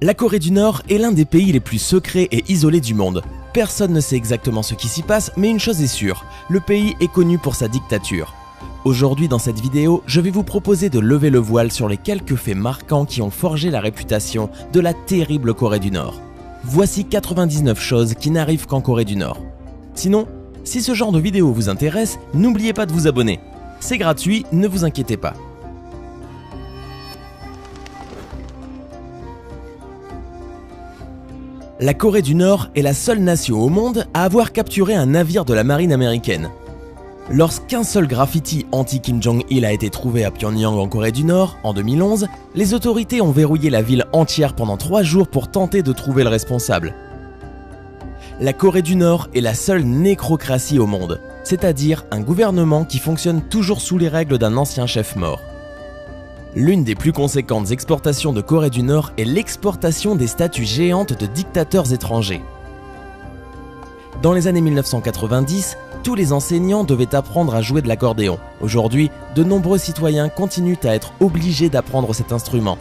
La Corée du Nord est l'un des pays les plus secrets et isolés du monde. Personne ne sait exactement ce qui s'y passe, mais une chose est sûre, le pays est connu pour sa dictature. Aujourd'hui dans cette vidéo, je vais vous proposer de lever le voile sur les quelques faits marquants qui ont forgé la réputation de la terrible Corée du Nord. Voici 99 choses qui n'arrivent qu'en Corée du Nord. Sinon, si ce genre de vidéo vous intéresse, n'oubliez pas de vous abonner. C'est gratuit, ne vous inquiétez pas. La Corée du Nord est la seule nation au monde à avoir capturé un navire de la marine américaine. Lorsqu'un seul graffiti anti-Kim Jong-il a été trouvé à Pyongyang en Corée du Nord, en 2011, les autorités ont verrouillé la ville entière pendant 3 jours pour tenter de trouver le responsable. La Corée du Nord est la seule nécrocratie au monde, c'est-à-dire un gouvernement qui fonctionne toujours sous les règles d'un ancien chef mort. L'une des plus conséquentes exportations de Corée du Nord est l'exportation des statues géantes de dictateurs étrangers. Dans les années 1990, tous les enseignants devaient apprendre à jouer de l'accordéon. Aujourd'hui, de nombreux citoyens continuent à être obligés d'apprendre cet instrument.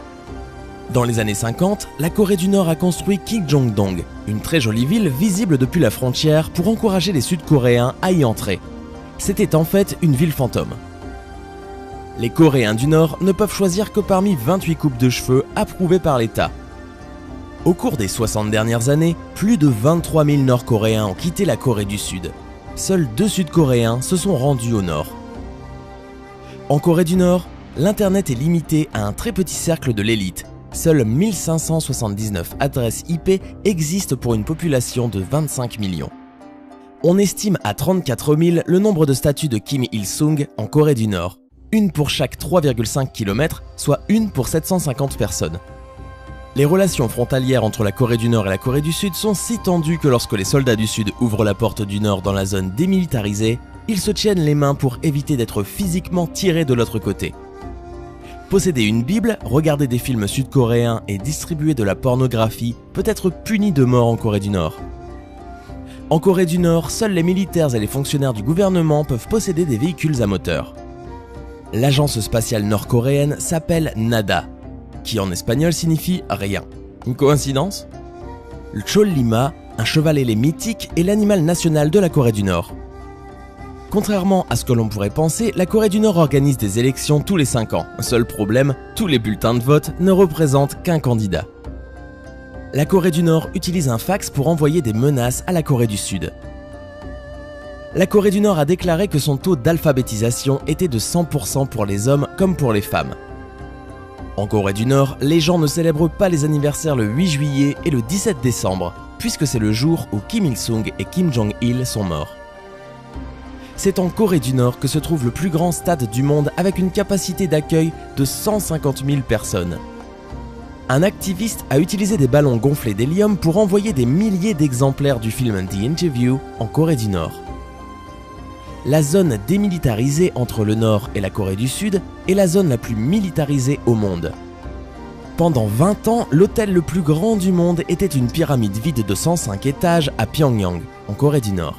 Dans les années 50, la Corée du Nord a construit Kijongdong, une très jolie ville visible depuis la frontière pour encourager les Sud-Coréens à y entrer. C'était en fait une ville fantôme. Les Coréens du Nord ne peuvent choisir que parmi 28 coupes de cheveux approuvées par l'État. Au cours des 60 dernières années, plus de 23 000 Nord-Coréens ont quitté la Corée du Sud. Seuls 2 Sud-Coréens se sont rendus au Nord. En Corée du Nord, l'Internet est limité à un très petit cercle de l'élite. Seules 1579 adresses IP existent pour une population de 25 millions. On estime à 34 000 le nombre de statues de Kim Il-sung en Corée du Nord. Une pour chaque 3,5 km, soit une pour 750 personnes. Les relations frontalières entre la Corée du Nord et la Corée du Sud sont si tendues que lorsque les soldats du Sud ouvrent la porte du Nord dans la zone démilitarisée, ils se tiennent les mains pour éviter d'être physiquement tirés de l'autre côté. Posséder une Bible, regarder des films sud-coréens et distribuer de la pornographie peut être puni de mort en Corée du Nord. En Corée du Nord, seuls les militaires et les fonctionnaires du gouvernement peuvent posséder des véhicules à moteur. L'agence spatiale nord-coréenne s'appelle NADA, qui en espagnol signifie rien. Une coïncidence? Le Chollima, un cheval ailé mythique, est l'animal national de la Corée du Nord. Contrairement à ce que l'on pourrait penser, la Corée du Nord organise des élections tous les 5 ans. Seul problème, tous les bulletins de vote ne représentent qu'un candidat. La Corée du Nord utilise un fax pour envoyer des menaces à la Corée du Sud. La Corée du Nord a déclaré que son taux d'alphabétisation était de 100% pour les hommes comme pour les femmes. En Corée du Nord, les gens ne célèbrent pas les anniversaires le 8 juillet et le 17 décembre, puisque c'est le jour où Kim Il-sung et Kim Jong-il sont morts. C'est en Corée du Nord que se trouve le plus grand stade du monde avec une capacité d'accueil de 150 000 personnes. Un activiste a utilisé des ballons gonflés d'hélium pour envoyer des milliers d'exemplaires du film The Interview en Corée du Nord. La zone démilitarisée entre le Nord et la Corée du Sud est la zone la plus militarisée au monde. Pendant 20 ans, l'hôtel le plus grand du monde était une pyramide vide de 105 étages à Pyongyang, en Corée du Nord.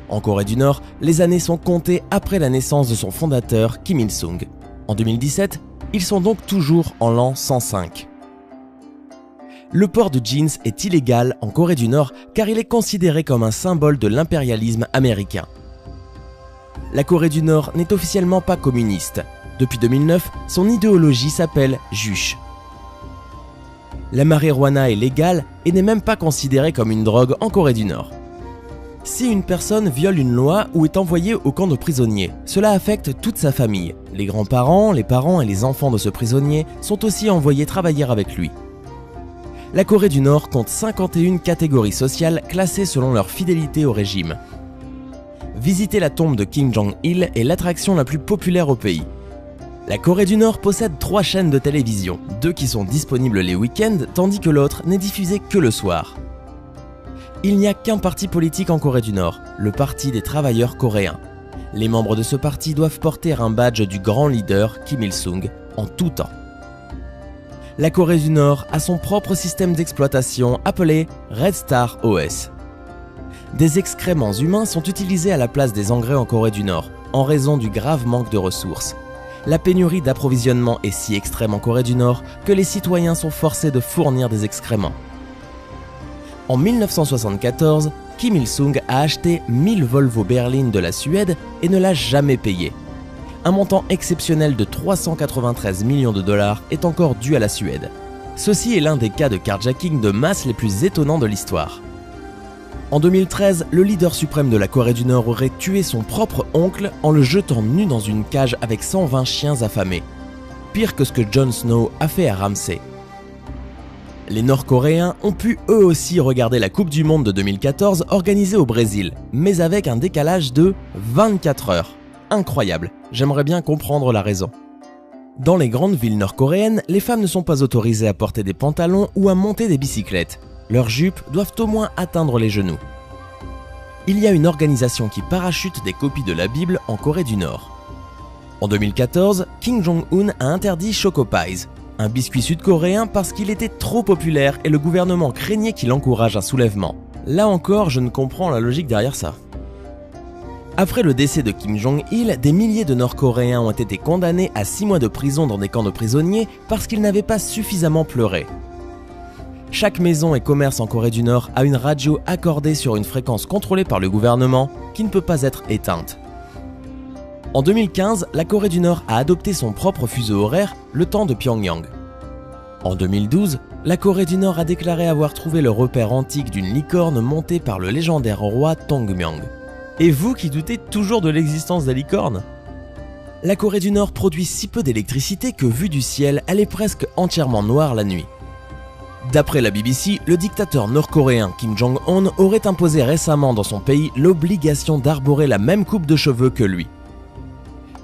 En Corée du Nord, les années sont comptées après la naissance de son fondateur Kim Il-sung. En 2017, ils sont donc toujours en l'an 105. Le port de jeans est illégal en Corée du Nord car il est considéré comme un symbole de l'impérialisme américain. La Corée du Nord n'est officiellement pas communiste. Depuis 2009, son idéologie s'appelle Juche. La marijuana est légale et n'est même pas considérée comme une drogue en Corée du Nord. Si une personne viole une loi ou est envoyée au camp de prisonniers, cela affecte toute sa famille. Les grands-parents, les parents et les enfants de ce prisonnier sont aussi envoyés travailler avec lui. La Corée du Nord compte 51 catégories sociales classées selon leur fidélité au régime. Visiter la tombe de Kim Jong-il est l'attraction la plus populaire au pays. La Corée du Nord possède 3 chaînes de télévision, 2 qui sont disponibles les week-ends tandis que l'autre n'est diffusée que le soir. Il n'y a qu'un parti politique en Corée du Nord, le Parti des travailleurs coréens. Les membres de ce parti doivent porter un badge du grand leader Kim Il-sung en tout temps. La Corée du Nord a son propre système d'exploitation appelé Red Star OS. Des excréments humains sont utilisés à la place des engrais en Corée du Nord, en raison du grave manque de ressources. La pénurie d'approvisionnement est si extrême en Corée du Nord que les citoyens sont forcés de fournir des excréments. En 1974, Kim Il-sung a acheté 1000 Volvo berlines de la Suède et ne l'a jamais payé. Un montant exceptionnel de 393 millions de dollars est encore dû à la Suède. Ceci est l'un des cas de carjacking de masse les plus étonnants de l'histoire. En 2013, le leader suprême de la Corée du Nord aurait tué son propre oncle en le jetant nu dans une cage avec 120 chiens affamés. Pire que ce que Jon Snow a fait à Ramsay. Les Nord-Coréens ont pu eux aussi regarder la Coupe du Monde de 2014 organisée au Brésil, mais avec un décalage de 24 heures. Incroyable, j'aimerais bien comprendre la raison. Dans les grandes villes nord-coréennes, les femmes ne sont pas autorisées à porter des pantalons ou à monter des bicyclettes. Leurs jupes doivent au moins atteindre les genoux. Il y a une organisation qui parachute des copies de la Bible en Corée du Nord. En 2014, Kim Jong-un a interdit Choco Pies, un biscuit sud-coréen parce qu'il était trop populaire et le gouvernement craignait qu'il encourage un soulèvement. Là encore, je ne comprends la logique derrière ça. Après le décès de Kim Jong-il, des milliers de Nord-Coréens ont été condamnés à 6 mois de prison dans des camps de prisonniers parce qu'ils n'avaient pas suffisamment pleuré. Chaque maison et commerce en Corée du Nord a une radio accordée sur une fréquence contrôlée par le gouvernement qui ne peut pas être éteinte. En 2015, la Corée du Nord a adopté son propre fuseau horaire, le temps de Pyongyang. En 2012, la Corée du Nord a déclaré avoir trouvé le repère antique d'une licorne montée par le légendaire roi Tongmyong. Et vous qui doutez toujours de l'existence des licornes? La Corée du Nord produit si peu d'électricité que vue du ciel, elle est presque entièrement noire la nuit. D'après la BBC, le dictateur nord-coréen Kim Jong-un aurait imposé récemment dans son pays l'obligation d'arborer la même coupe de cheveux que lui.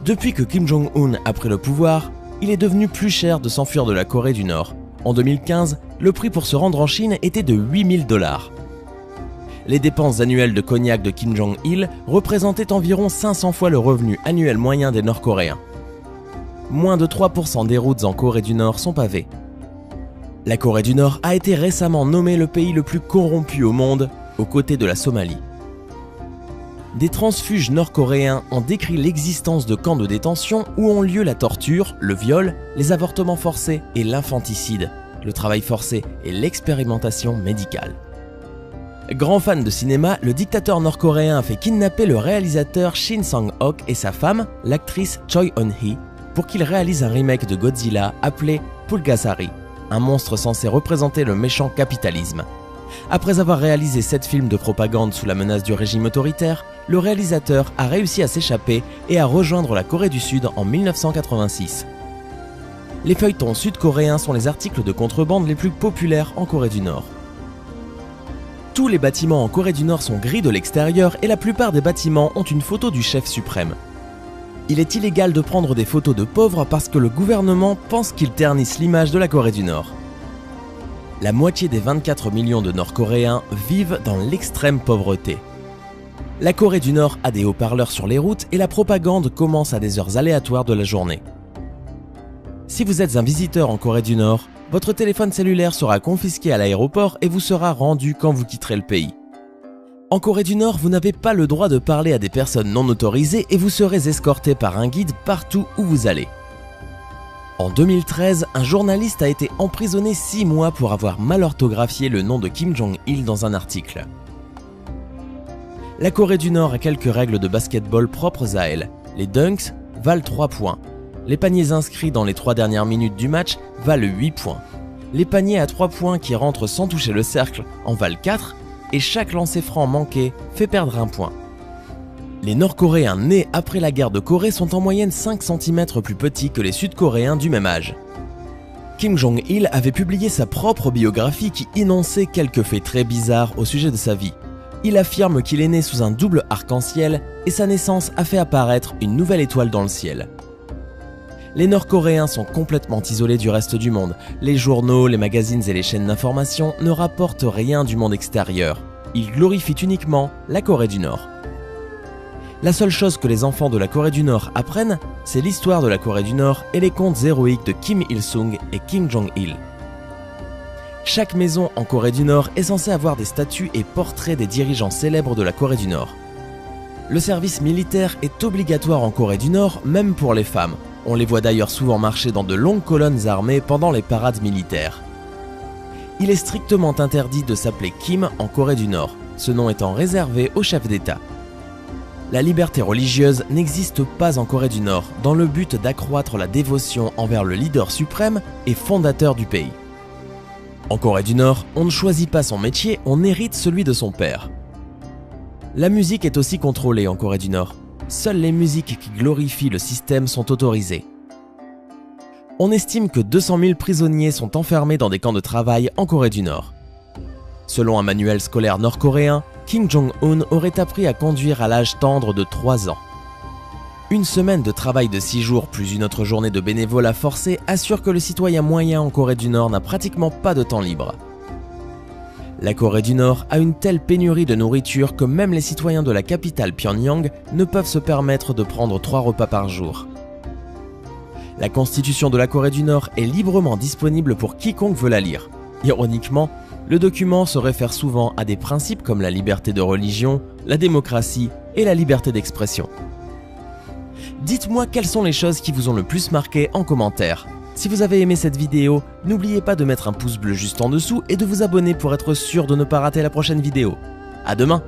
Depuis que Kim Jong-un a pris le pouvoir, il est devenu plus cher de s'enfuir de la Corée du Nord. En 2015, le prix pour se rendre en Chine était de 8000 $. Les dépenses annuelles de cognac de Kim Jong-il représentaient environ 500 fois le revenu annuel moyen des Nord-Coréens. Moins de 3% des routes en Corée du Nord sont pavées. La Corée du Nord a été récemment nommée le pays le plus corrompu au monde, aux côtés de la Somalie. Des transfuges nord-coréens ont décrit l'existence de camps de détention où ont lieu la torture, le viol, les avortements forcés et l'infanticide, le travail forcé et l'expérimentation médicale. Grand fan de cinéma, le dictateur nord-coréen a fait kidnapper le réalisateur Shin Sang-ok et sa femme, l'actrice Choi Eun-hee, pour qu'ils réalisent un remake de Godzilla appelé Pulgasari, un monstre censé représenter le méchant capitalisme. Après avoir réalisé 7 films de propagande sous la menace du régime autoritaire, le réalisateur a réussi à s'échapper et à rejoindre la Corée du Sud en 1986. Les feuilletons sud-coréens sont les articles de contrebande les plus populaires en Corée du Nord. Tous les bâtiments en Corée du Nord sont gris de l'extérieur et la plupart des bâtiments ont une photo du chef suprême. Il est illégal de prendre des photos de pauvres parce que le gouvernement pense qu'ils ternissent l'image de la Corée du Nord. La moitié des 24 millions de Nord-Coréens vivent dans l'extrême pauvreté. La Corée du Nord a des haut-parleurs sur les routes et la propagande commence à des heures aléatoires de la journée. Si vous êtes un visiteur en Corée du Nord, votre téléphone cellulaire sera confisqué à l'aéroport et vous sera rendu quand vous quitterez le pays. En Corée du Nord, vous n'avez pas le droit de parler à des personnes non autorisées et vous serez escorté par un guide partout où vous allez. En 2013, un journaliste a été emprisonné 6 mois pour avoir mal orthographié le nom de Kim Jong-il dans un article. La Corée du Nord a quelques règles de basketball propres à elle. Les dunks valent 3 points. Les paniers inscrits dans les 3 dernières minutes du match valent 8 points. Les paniers à 3 points qui rentrent sans toucher le cercle en valent 4 et chaque lancer franc manqué fait perdre 1 point. Les Nord-Coréens nés après la guerre de Corée sont en moyenne 5 cm plus petits que les Sud-Coréens du même âge. Kim Jong-il avait publié sa propre biographie qui énonçait quelques faits très bizarres au sujet de sa vie. Il affirme qu'il est né sous un double arc-en-ciel et sa naissance a fait apparaître une nouvelle étoile dans le ciel. Les Nord-Coréens sont complètement isolés du reste du monde. Les journaux, les magazines et les chaînes d'information ne rapportent rien du monde extérieur. Ils glorifient uniquement la Corée du Nord. La seule chose que les enfants de la Corée du Nord apprennent, c'est l'histoire de la Corée du Nord et les contes héroïques de Kim Il-sung et Kim Jong-il. Chaque maison en Corée du Nord est censée avoir des statues et portraits des dirigeants célèbres de la Corée du Nord. Le service militaire est obligatoire en Corée du Nord, même pour les femmes. On les voit d'ailleurs souvent marcher dans de longues colonnes armées pendant les parades militaires. Il est strictement interdit de s'appeler Kim en Corée du Nord, ce nom étant réservé aux chefs d'État. La liberté religieuse n'existe pas en Corée du Nord dans le but d'accroître la dévotion envers le leader suprême et fondateur du pays. En Corée du Nord, on ne choisit pas son métier, on hérite celui de son père. La musique est aussi contrôlée en Corée du Nord. Seules les musiques qui glorifient le système sont autorisées. On estime que 200 000 prisonniers sont enfermés dans des camps de travail en Corée du Nord. Selon un manuel scolaire nord-coréen, Kim Jong-un aurait appris à conduire à l'âge tendre de 3 ans. Une semaine de travail de 6 jours plus une autre journée de bénévolat forcé assure que le citoyen moyen en Corée du Nord n'a pratiquement pas de temps libre. La Corée du Nord a une telle pénurie de nourriture que même les citoyens de la capitale Pyongyang ne peuvent se permettre de prendre 3 repas par jour. La constitution de la Corée du Nord est librement disponible pour quiconque veut la lire. Ironiquement, le document se réfère souvent à des principes comme la liberté de religion, la démocratie et la liberté d'expression. Dites-moi quelles sont les choses qui vous ont le plus marqué en commentaire. Si vous avez aimé cette vidéo, n'oubliez pas de mettre un pouce bleu juste en dessous et de vous abonner pour être sûr de ne pas rater la prochaine vidéo. À demain!